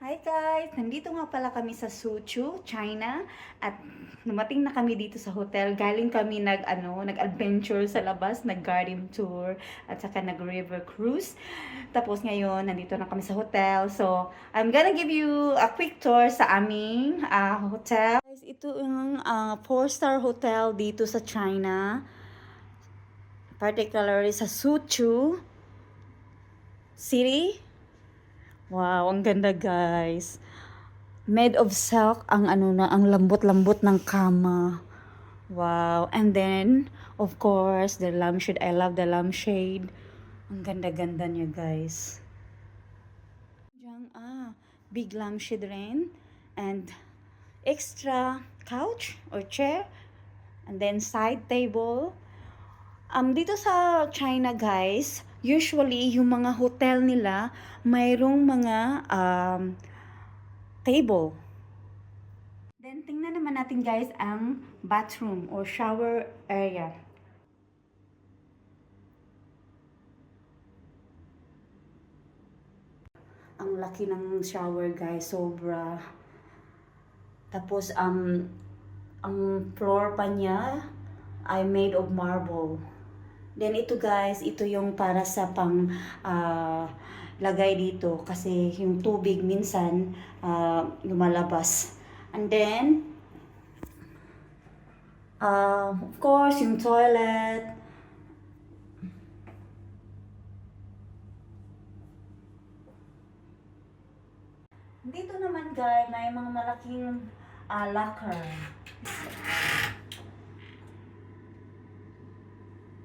Hi guys! Nandito nga pala kami sa Suzhou, China at dumating na kami dito sa hotel. Galing kami nag-adventure sa labas, nag-garden tour at saka nag-river cruise. Tapos ngayon, nandito na kami sa hotel. So, I'm gonna give you a quick tour sa aming hotel. Guys, ito yung 4-star hotel dito sa China. Particularly sa Suzhou City. Wow, ang ganda guys. Made of silk ang ang lambot-lambot ng kama. Wow. And then, of course, the lampshade. I love the lampshade. Ang ganda-ganda niya guys. Diyan, big lampshade rin. And extra couch or chair. And then side table. Dito sa China guys, usually yung mga hotel nila mayroong mga table. Then tingnan naman natin guys ang bathroom or shower area. Ang laki ng shower guys, sobra. Tapos ang floor pa niya ay made of marble. Then ito guys, ito yung para sa pang lagay dito kasi yung tubig minsan lumalabas. And then of course yung toilet. Dito naman guys, may mga malaking locker.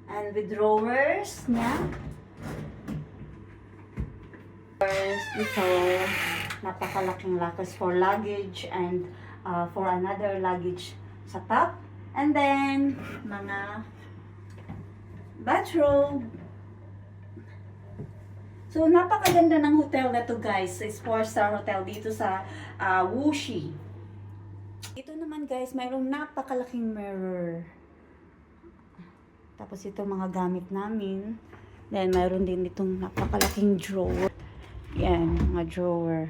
And with drawers niya. Ito, napakalaking lockers for luggage and for another luggage sa top. And then, mga bathrobe. So, napakaganda ng hotel na to guys. It's 4-star hotel dito sa Wuxi. Ito naman guys, mayroong napakalaking mirror. Tapos ito mga gamit namin. Then mayroon din itong napakalaking drawer. Yan, mga drawer.